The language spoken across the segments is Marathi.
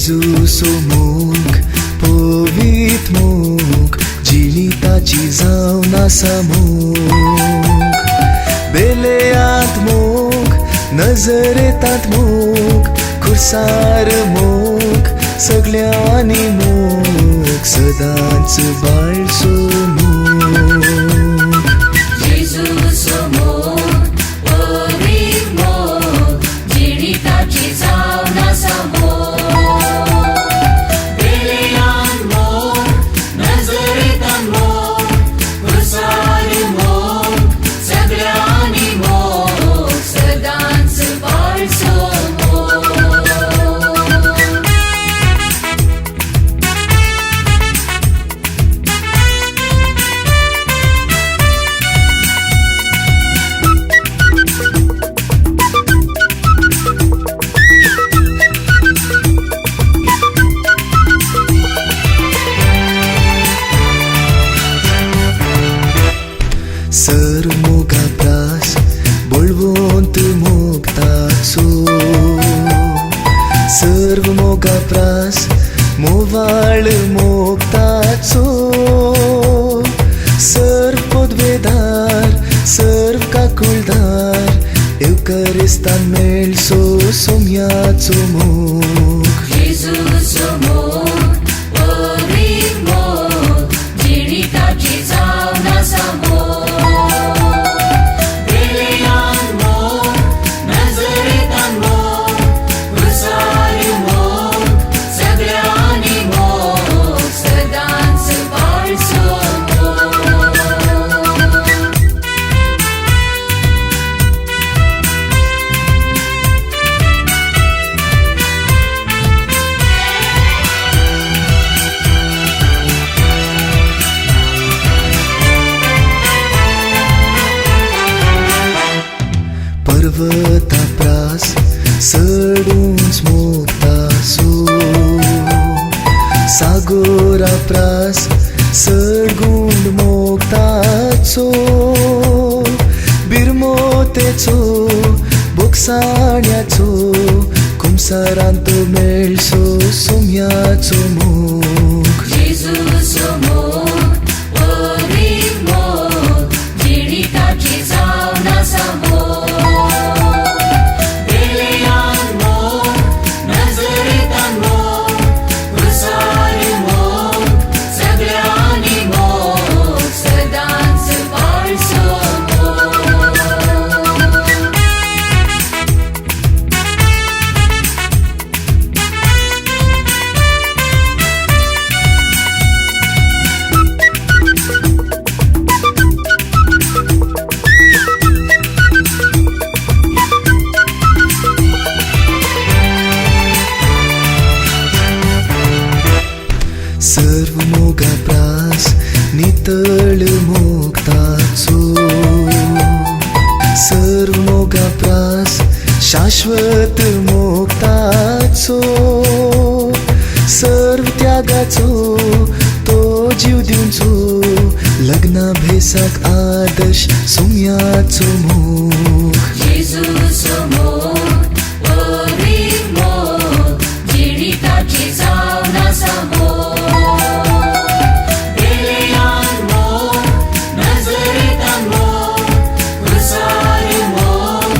जेजूसो मोग पवित मोग जिणिताची जावन आसा मोग बेलेयांत मोग नजरेंत मोग खुर्सार मोग सगळ्यांनी मोग सदांच बाळसो मोग जेजूसो मोग पवित मोग जिणिताची जावन आसा मोग बेलेयांत मोग नजरेंत मोग खुर्सार मोग सगळ्यांनी मोग सदांच बाळसो सर मोगा प्रास बळवंत मोगताचो सर्व मोगा प्रास मोवाळ मोगताचो सर्व पदवेदार सर्व काकुळदार एवकारिस्तान मेळसो सोम्याचो मोग जेजूसो मोग पवित मोग जिणिताची जावन आसा मोग बेलेयांत मोग नजरेंत मोग खुर्सार मोग सगळ्यांनी मोग सदांच बाळसो पर्वता प्रास सडूंच मोगतासो सागोरा प्रास सडगुंड मोगताचो बिरमोतेचो बोगसाण्याचो कुमसारांत मेळसो सोम्याचो मोग जेजूसो मोग पवित मोग जिणिताची जावन आसा मोग बेलेयांत मोग नजरेंत मोग खुर्सार मोग सगळ्यांनी मोग सदांच बाळसो सर्व मोगा प्रास नितळ मोगताचो सर्व मोगा प्रास शाश्वत मोगताचो सर्व त्यागाचो तो जीव दिवचो लग्ना भेसाक आदर्श सोम्याचो मोग जेजूसो मोग पवित मोग जिणिताची जावन आसा मोग बेलेयांत मोग नजरेंत मोग खुर्सार मोग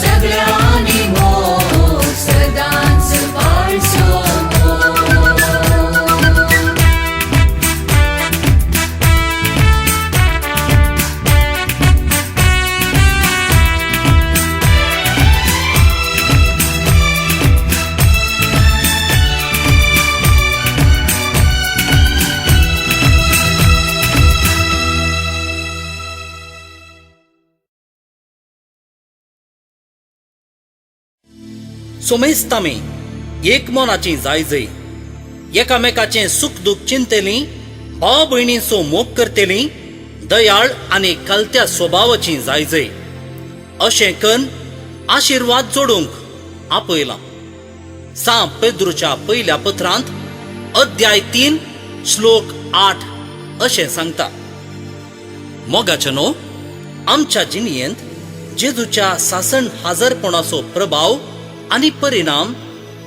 सगळ्यांनी मोग सदांच बाळसो सोमेस्तामे एक मोनाची जायजय एकामेकाचें सुख दुख चिंतेली भाव भयणींचो मोग करतेली दयाळ आनी कलत्या स्वभावाची जायजय अशें करून आशिर्वाद जोडूंक आपयला सा पेद्रूच्या पयल्या पत्रांत अध्याय 3 श्लोक 8 अशें सांगता. मोगाचनो आमच्या जिणेंत जेजूच्या सासण हाजरपणाचो प्रभाव आनी परिणाम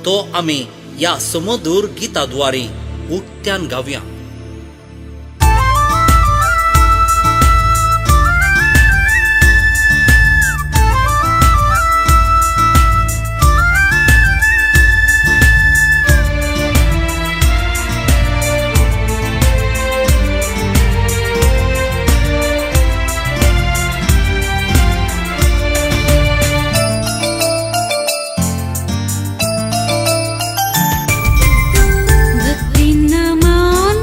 तो आमी या सुमधुर गीताद्वारे उक्त्यान गाऊया. भक्तीनं मान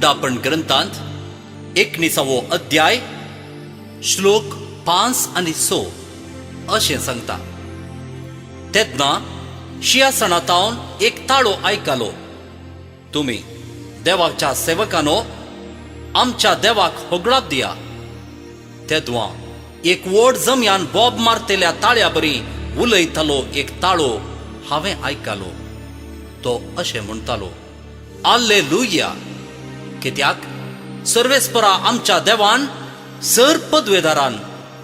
उड्डापण ग्रंथांत 19वो अध्याय श्लोक 5 आनी 6 अशें सांगता. तेदना शियासणातावन एक ताळो आयकलो. तुमी देवाच्या सेवकानो, आमच्या देवाक होगळाप दिया. तेदवा एक व्हड जमयान बोब मारतेल्या ताळ्या बरी उलयतालो एक ताळो हांवें आयकलो. तो अशें म्हणटालो, हाल्लेलुया, कित्याक सर्वेस्परा आमच्या देवान सर पदवेदारान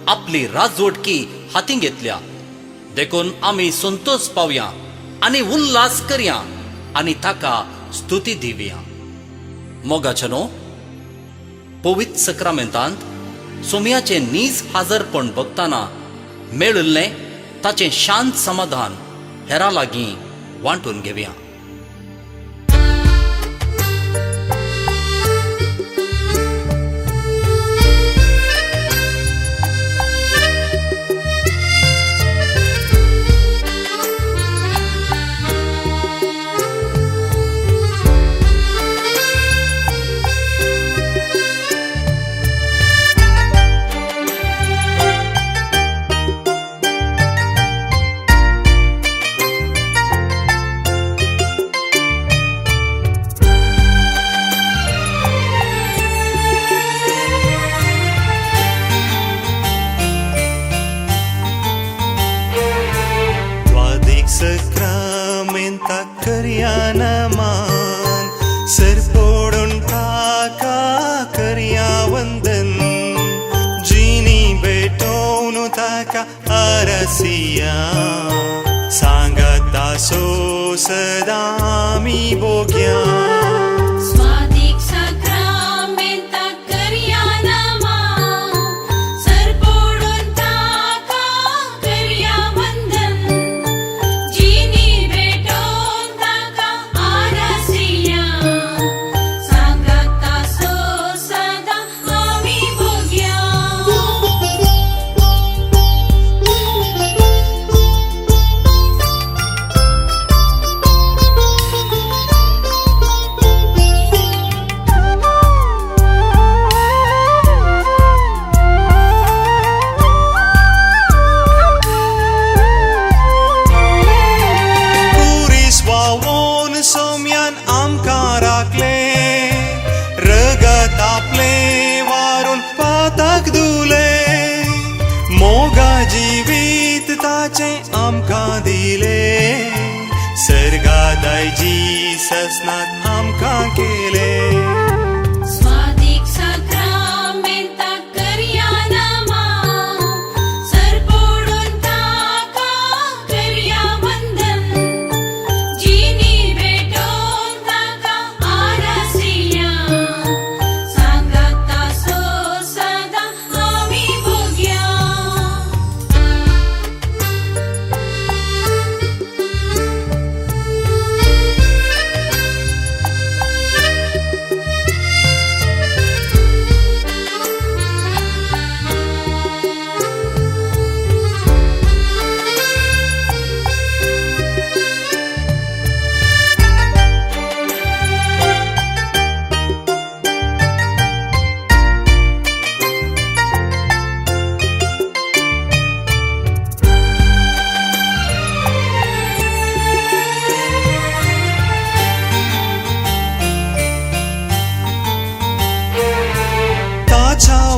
आपली राजवटकी हातीं घेतल्या. देखून आमी संतोष पावया आनी उल्हास करया आनी ताका स्तुती दिवया. मोगाचनो, पवित्र सक्रामेंतांत सोमयाचे नीज हाजरपण बघताना मेळिल्लें ताचें शांत समाधान हेरां लागीं वांटून घेवया. Sacramenta करियाना मान सर पोडून टाका करिया वंदन जिनी भेटवून ताका आरसिया सांगता सो सदा मी बोग्या. स्वादिक सक्रामेंता करियाना मान सर पोडून टाका करिया वंदन जिनी भेटवून ताका आरसिया सांगता सो सदा आमी भोग्या. सोम्यान आमकां राखले रगत आपले वारून पाताक धुले. मोगा जिवीत ताचे आमकां दिले. सर्गादाय जिससनात आमकां केले. स्वादिक सक्रामेंता करियाना मान सर पोडून टाका करिया वंदन जिनी भेटवून ताका आरसिया सांगता सो सदा आमी भोग्या.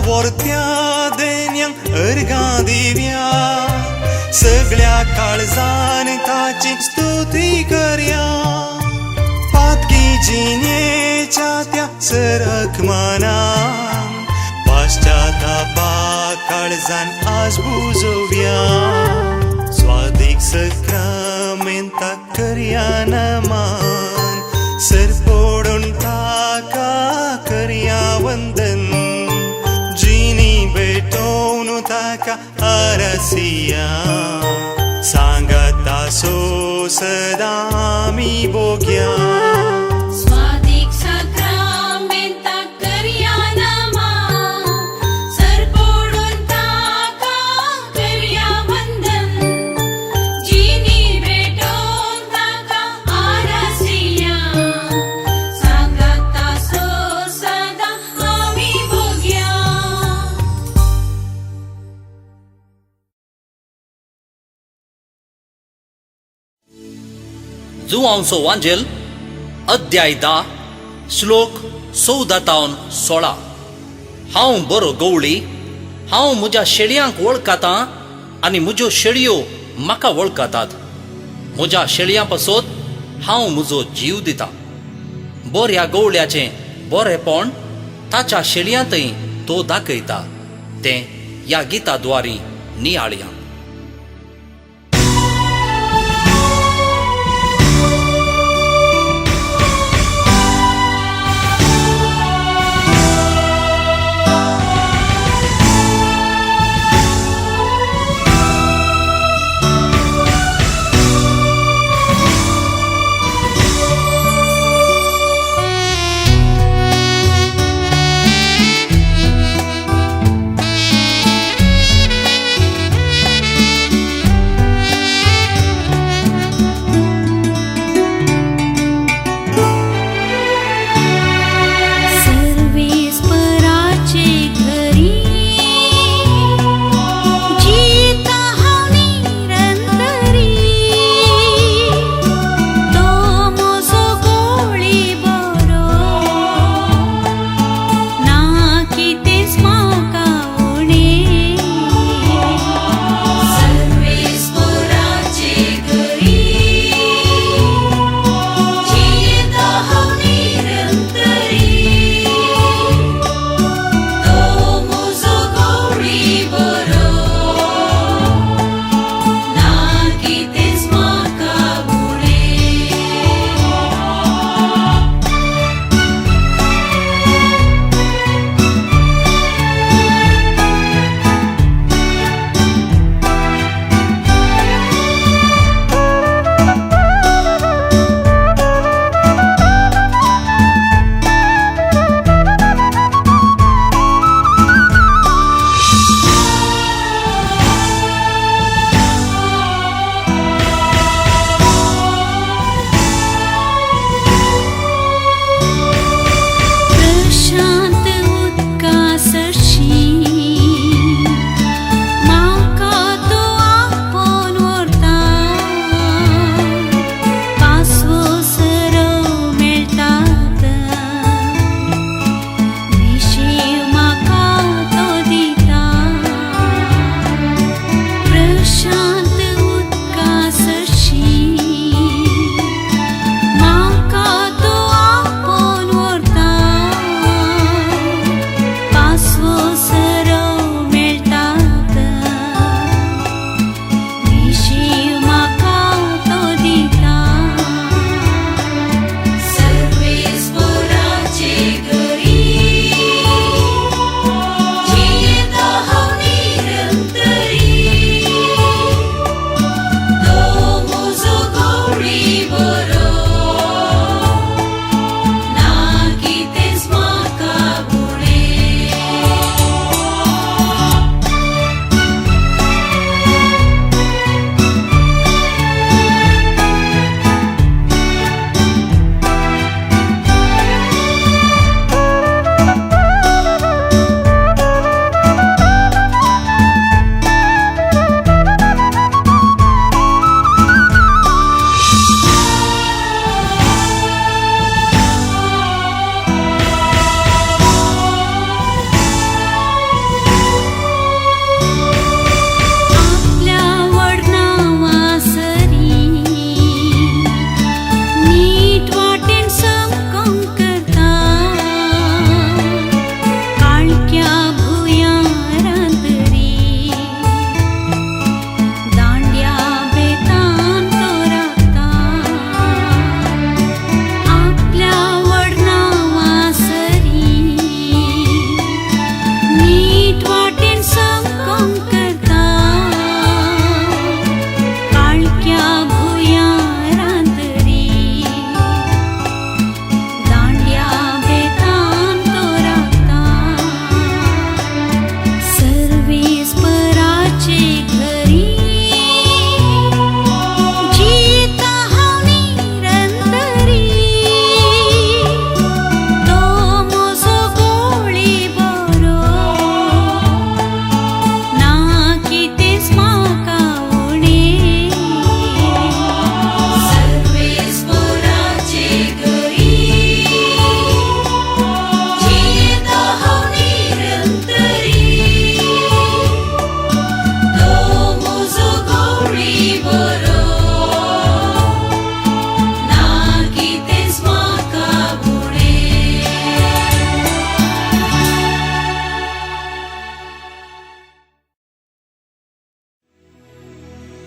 वर्त्या देन्यांक अर्गां दिव्या. सगळ्या काळजान ताची स्तुती करया. पातकी जिणेच्या त्या सरकमानान पाश्चातापा काळजान आज बुजोव्या. स्वादिक सक्रामेंता करियाना मान सर पोडून टाका करिया वंदन जिनी भेटवून ताका आरसिया सांगता सो सदा मी बोग्या. स्वादिक सक्रामेंता करियाना मान सर पोडून टाका करिया वंदन जिनी भेटवून ताका आरसिया सांगता सो जुआंचो वांजेल अध्याय 10 श्लोक 14-16. हांव बरो गवळी, हांव म्हज्या शेळयांक वळखतां आनी म्हज्यो शेळयो म्हाका वळखतात. म्हज्या शेळयां पासत हांव म्हजो जीव दितां. बऱ्या गवळ्याचें बरेपण ताच्या शेळयांतय तो दाखयता. तें ह्या गिताद्वारी नियाळया.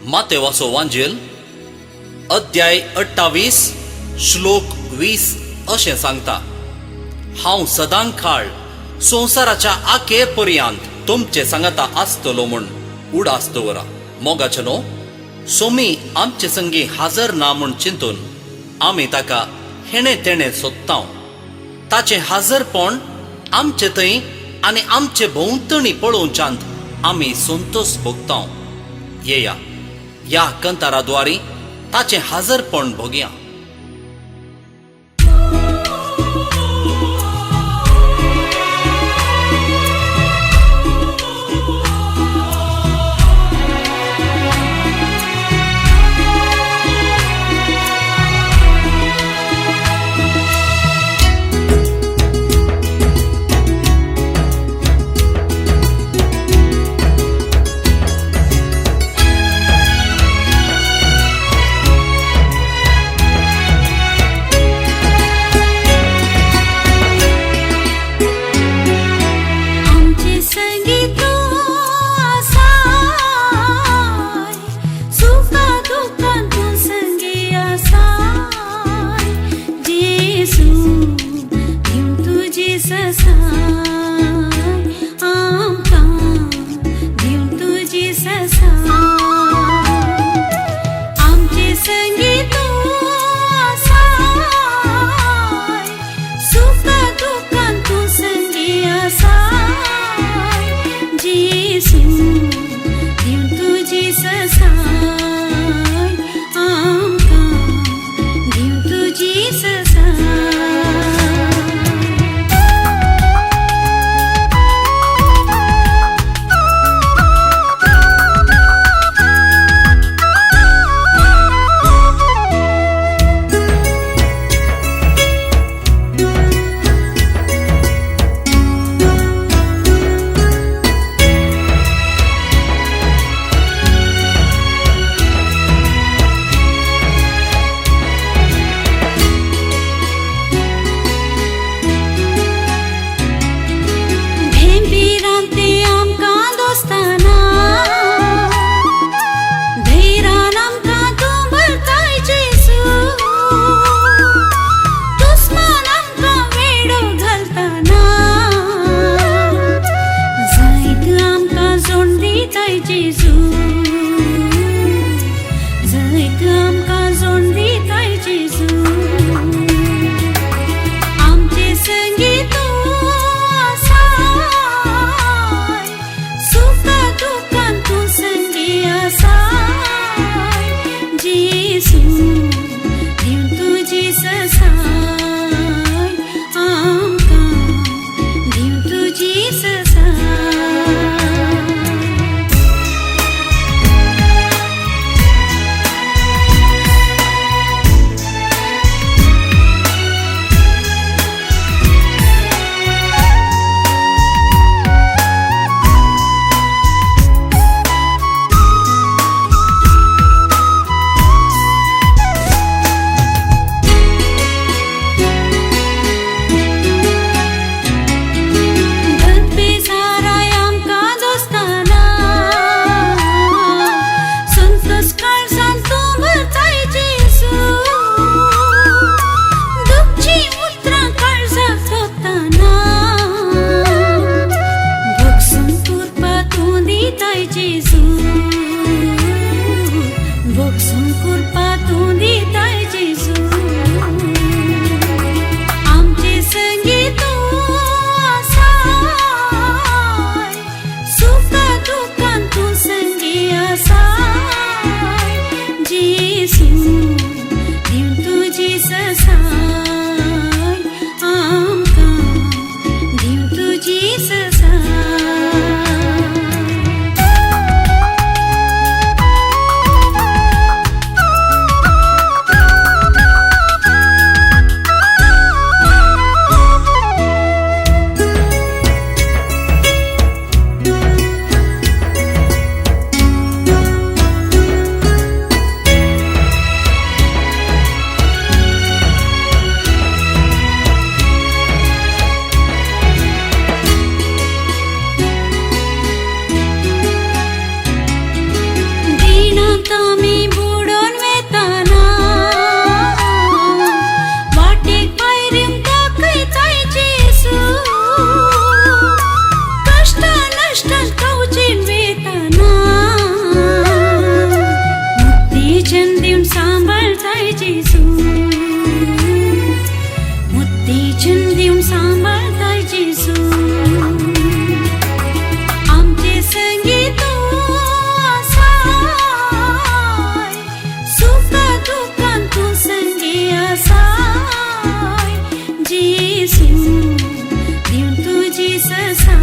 मातेवाचो वांजेल अध्याय 28 श्लोक 20 अशें सांगता, हांव सदांकाळ संवसाराच्या आखे पर्यंत तुमचे सांगाता आसतलो म्हूण उडास दवरा. मोगाचे न्हू, सोमी आमचे संगी हाजर ना म्हूण चिंतून आमी ताका हेणे तेणे सोदता. ताचे हाजरपण आमचे थंय आनी आमचे भोंवतणी पळोवच्यांत आमी संतोश भोगता. येया ह्या कंताराद्वारे ताचे हाजरपण भोगया.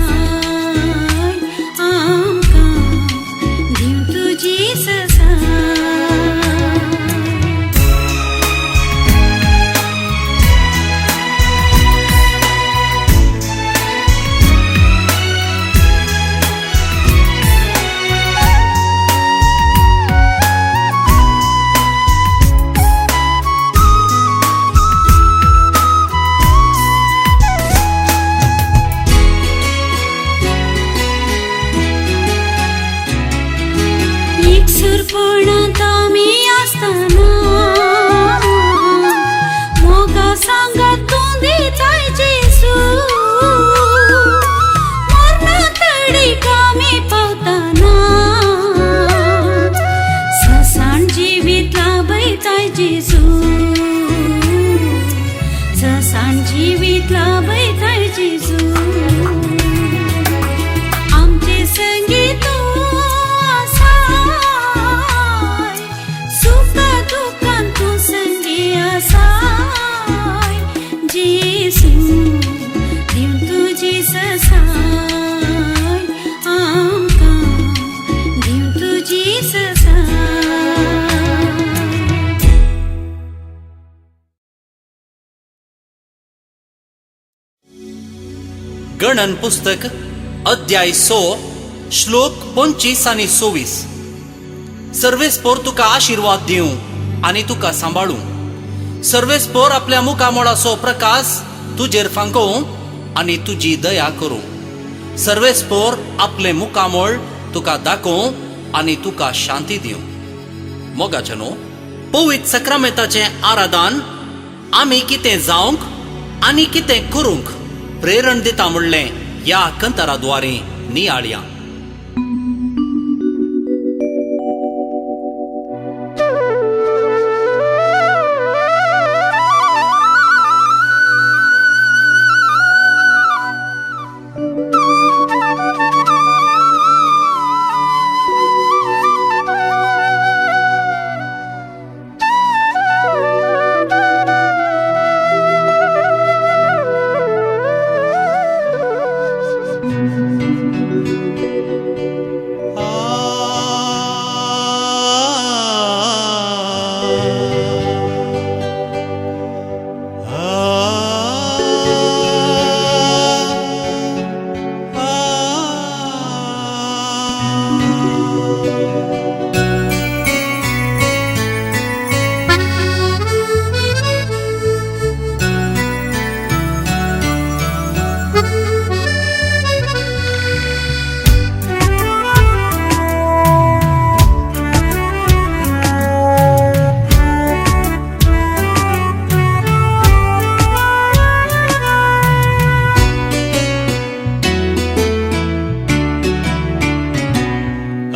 ससाय आमकां दिवं तुजी ससाय एकसुरपणांत आमी आसतना मोगा सांगात तूं दिताय जेसू मरणा तडीक आमी पावतना ससाण जिवीत लाभयताय जेसू ससाण जिवीत लाभयताय जेसू आमचे संगी तूं आसाय सुखा दुखांत तूं संगी आसाय जेसू दिवं तुजी ससाय आमकां दिवं तुजी ससाय गणन पुस्तक अध्याय 6 श्लोक 25 आणि 26. सर्वेस्पोर तुका आशीर्वाद दिवं आणि तुका सांभाळूं. सर्वेस्पोर आपल्या मुखामोळाचो प्रकाश तुजेर फांकोवं आणि तुजी दया करूं. सर्वेस्पोर आपले मुखामोळ तुका दाखोवं आणि तुका शांती दिवं. मोगाचनो, पवित्र सक्रामेंताचें आराधन आमी कितें जावंक आनी कितें करूंक प्रेरण दिता म्हणलें ह्या कंतराद्वारे नियाळया.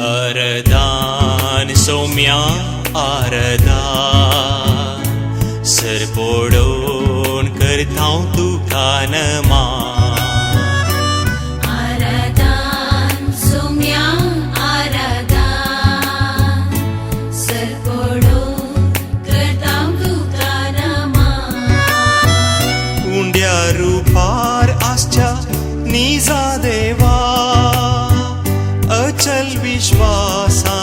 आरदान सौम्या आरदान सरपोडोन करता तुका नमान. आराधन सौम्या आराधन सरपडो करता तुका नमान. उंड्या रूपार आसच्या निजा देवा अचल विश्वासा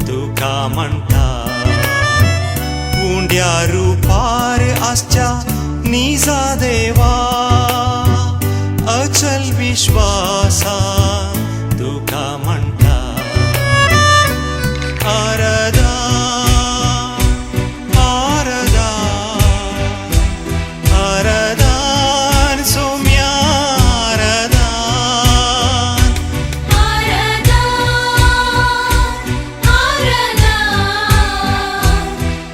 तुका म्हणटा. उंड्या रूपार आसच्या निजा देवा अचल विश्वासा तुका म्हणटा. आराधन आराधन आराधन सौम्या आराधन.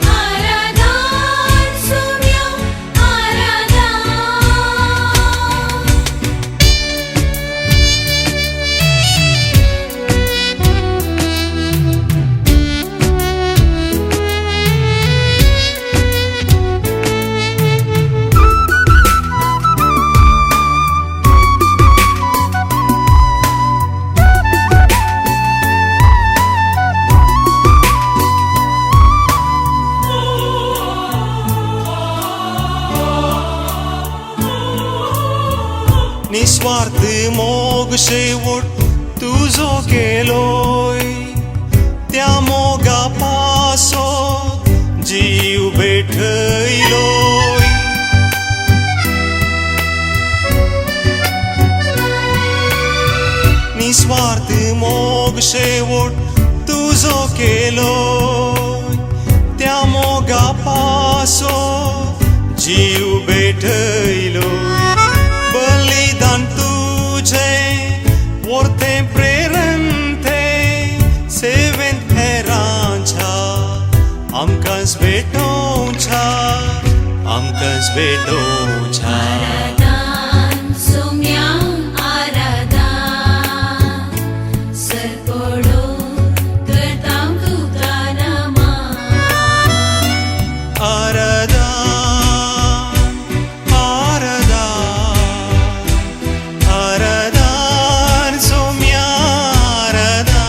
आराधन सौम्या आराधन. मोग शेवट तुझो केलोय त्या मोगा पासो जीव भेटयलोय निस्वार्थ मोग शेवट तुझो केलोय त्या मोगा पासो जीव भेटयलो बलिदान तुझे वर्ते प्रेरणते सेवेंत हेरांच्या आमकांच भेटोवच्या आमकांच भेटोवच्या आराधन सोम्या आराधन सरकोडो करतां तुका नमन आराधन आराधन सोम्या आराधन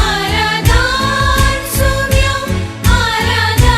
आराधन सोम्या आराधन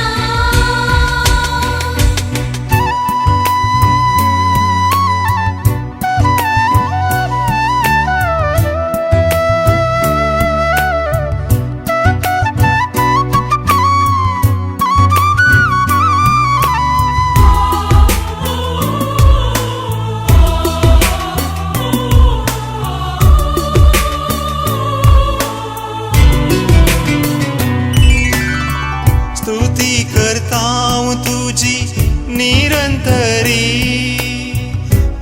स्तुती करतां तुझी निरंतरी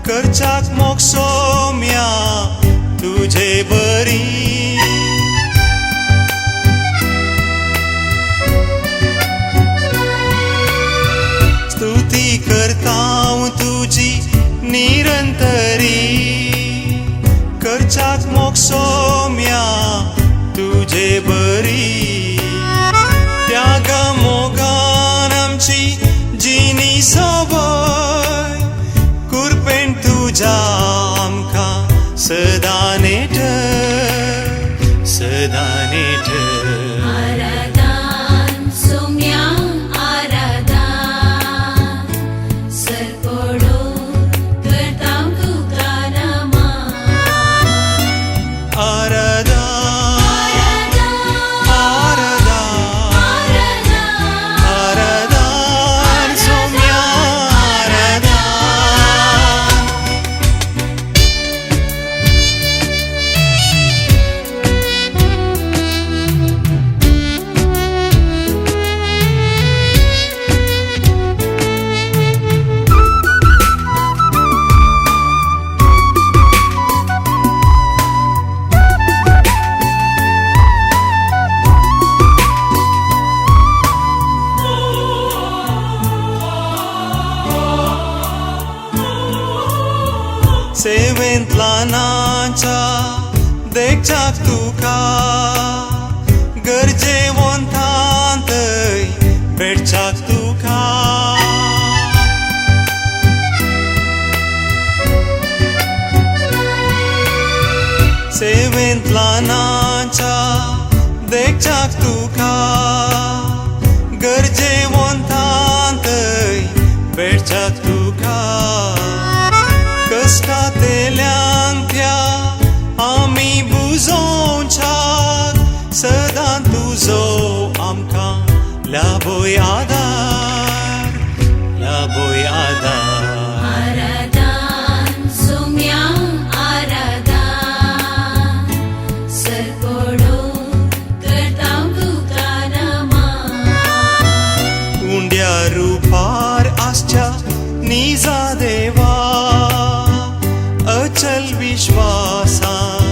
करच्याक मोग सोम्या तुझे बरी स्तुती करतां तुझी निरंतरी करच्याक मोग सोम्या तुझे बरी त्यागा मोगान आमची जिनी सवय कुरपेन तुझ्या आमकां सदां नेट आराधन सोम्या आराधन सरकोडो करतां तुका नमन आराधन आराधन सोम्या आराधन सेवेंत ल्हानाच्या देखच्याक तुका गरजेवंतांतय भेटच्याक तुका सेवेंत ल्हानाच्या देखच्याक तुका गरजेवंतांतय भेटच्याक तुका कश्टांतल्यांक त्या आमी बुजोवच्याक सदां तुजो आमकां लाबोय आदार आराधन सोम्या आराधन सरकोडो करतां तुका नमन उंड्या रुपार आसच्या निजा देवा अचल विश्वासान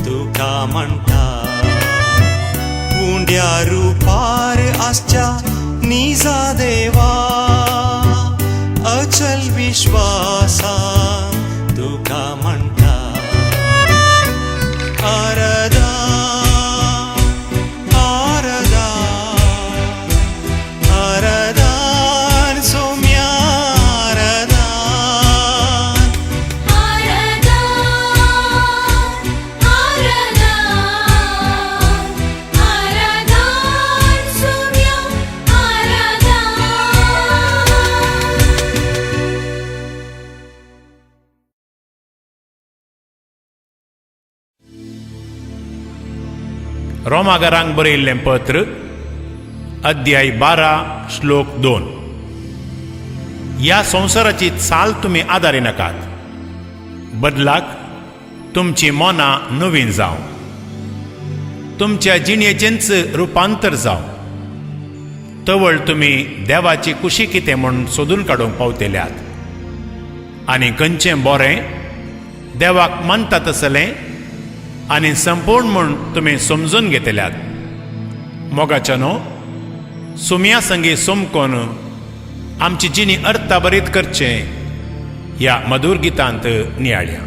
तुका म्हणटा उंड्या रुपार आसच्या निजा देवा अचल विश्वासान तुका म्हणटा आराधन आराधन सोम्या आराधन आराधन सोम्या आराधन रोमागरांक बरयल्लें पत्र अध्याय 12 श्लोक 2. ह्या संवसाराची चाल तुमी आदारी नाकात, बदलाक तुमची मनां नवीन जावं, तुमच्या जिणेचेंच रुपांतर जावं, तवळ तुमी देवाची कुशी कितें म्हूण सोदून काडूंक पावतेल्यात आनी खंयचें बरें देवाक मानता तसलें आनी संपूर्ण म्हूण तुमी समजून घेतल्यात. मोगाच्या न्हू, सुमया संगी सोमकोन आमची जिणी अर्थाभरीत करचें ह्या मधुर गितांत नियाळ्या.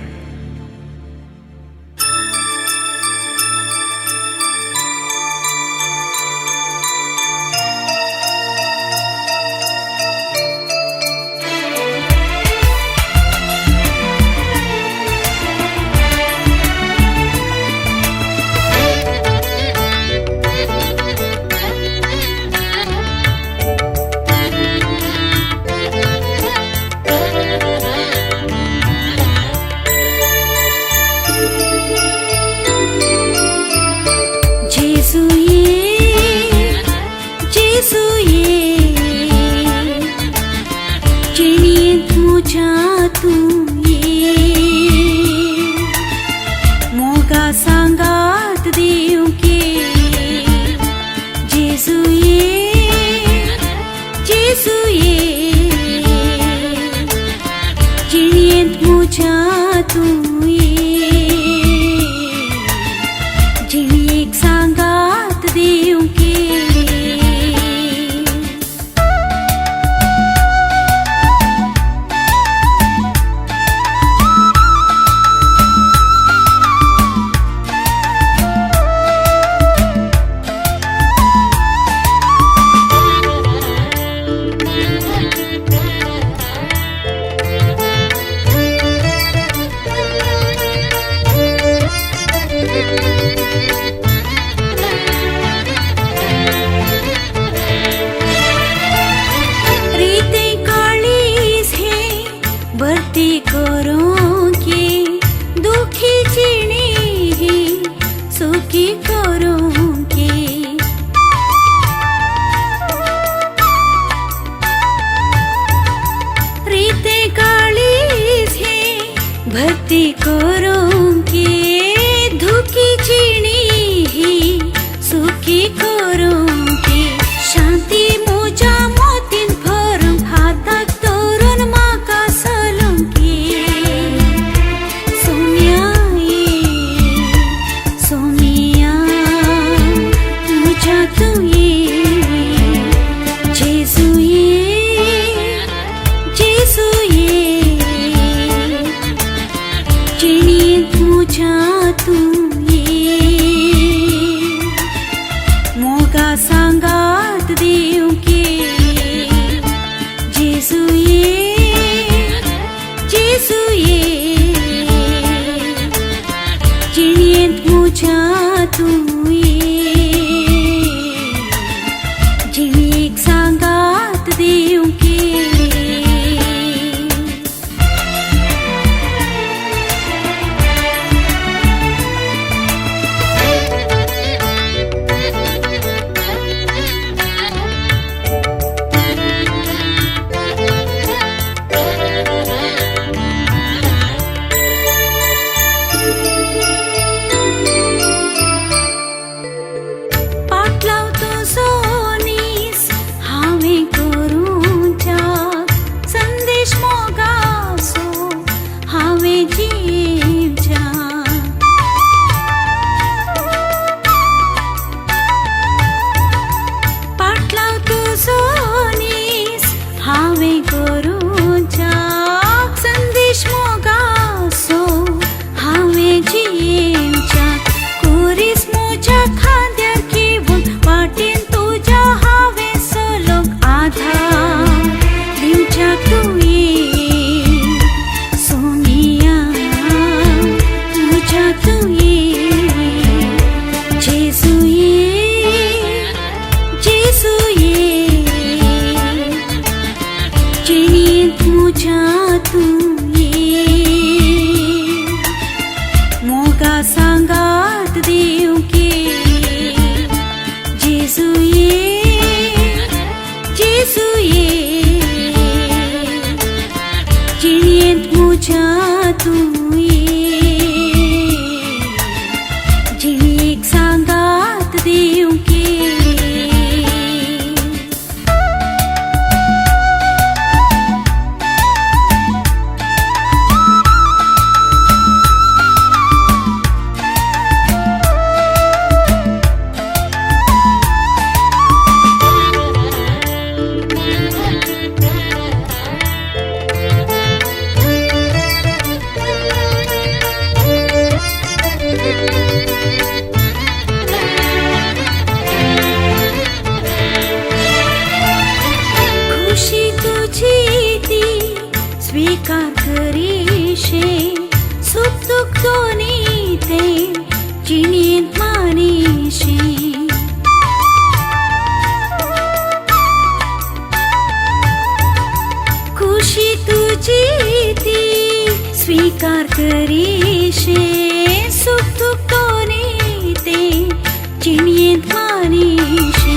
जिणेंत म्हज्या तूं ये जिणेक सांगात दिवंके खुशी तुझी ती स्वीकार करीशे सुख दुख दोन्ही ते जिणेंत मानीशे खुशी तुझी ती स्वीकार करीशे सुख दुख दोन्ही ते जिणेंत मानीशे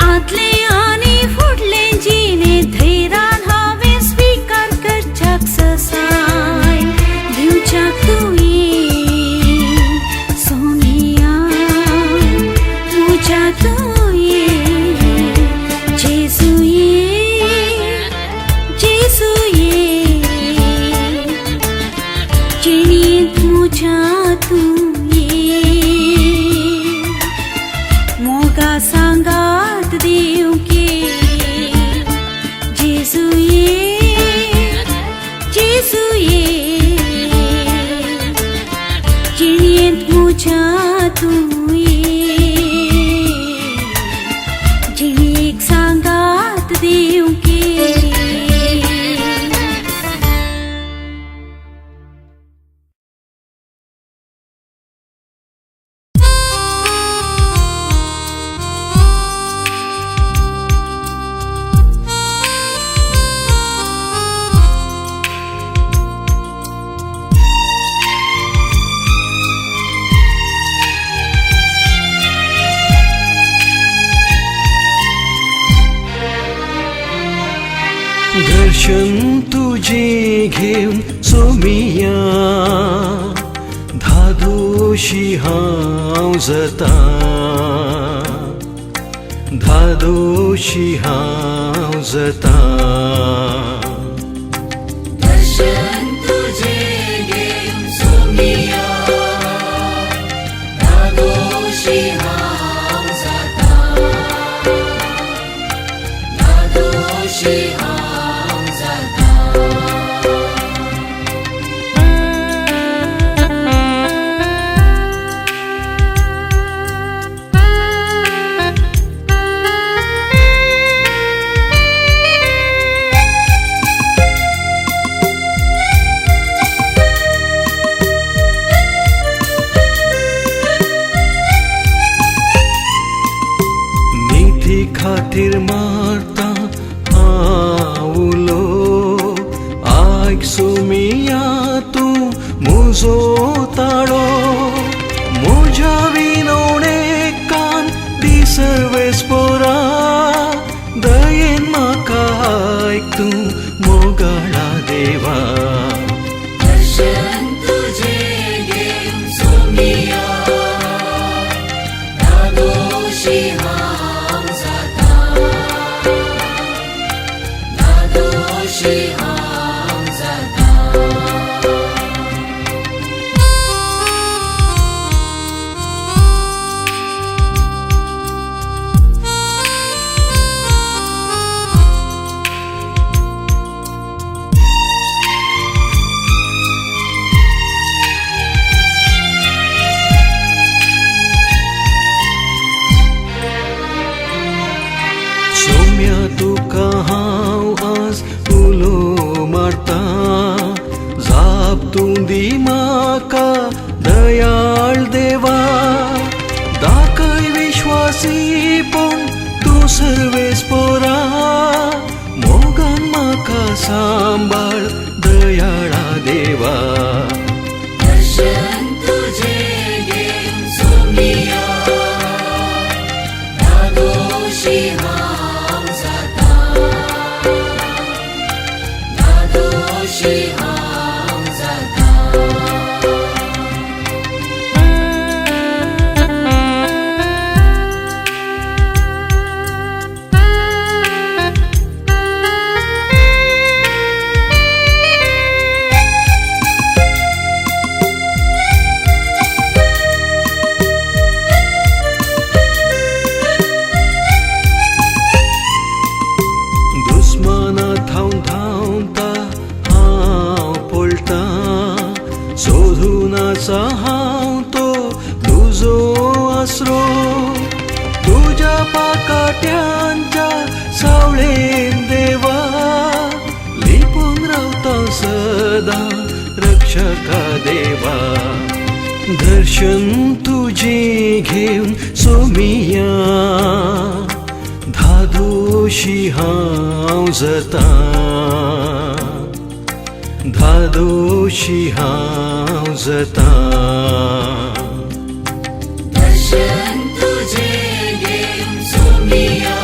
आदले आनी फुडले जिणे धैर्यान हांवें स्वीकार करच्याक ससाय दिवच्याक तुये सोमिया म्हज्या तुये जेजुये जेजुये जिणेंत म्हज्या तुये मोगा सांगात दिवंके जेजुये जेजुये जिणेंत म्हज्या तुये जिणेक सांगात दिवंके दर्शन तुझे घेऊन सोमिया धादोशी हांव जाता धादोशी हांव जाता दर्शन तुझे घेऊन सोमिया दादोशी हांव जाता दादोशी हांव जाता नीती खातीर मारता हावलो आयक सोमिया तूं म्हजो ताळो म्हज्या विनवणेकान दिसर वेस्पोरा दयेन म्हाका आयक तूं मोगाळा देवा दर्शन तुझे घेऊन सोमिया दादोशी हांव जाता दादोशी हांव जाता सोम्या तुका हांव आज उलो मारता जाप तूं दी म्हाका दयाळ देवा दाखय विश्वासीपण तूं सर्वेस्पोरा मोगान म्हाका सांबाळ दयाळा देवा दर्शन तुझे घेऊन सोमिया दादोशी हांव जाता धादोशी हांव जाता दुस्माना धांवन धांवता हांव पळटा सोधूनाचा हांव तो तुजो आसरो तुज्या पाकाट्यांच्या सावळेन देवा लिपून रावता सदां रक्षका देवा दर्शन तुझे घेवन सोमिया धादोशी हांव जाता धादोशी हांव जाता दर्शन तुझे घेऊन सोमिया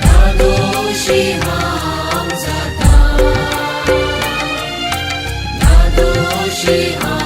धादोशी हांव जाता धादोशी हांव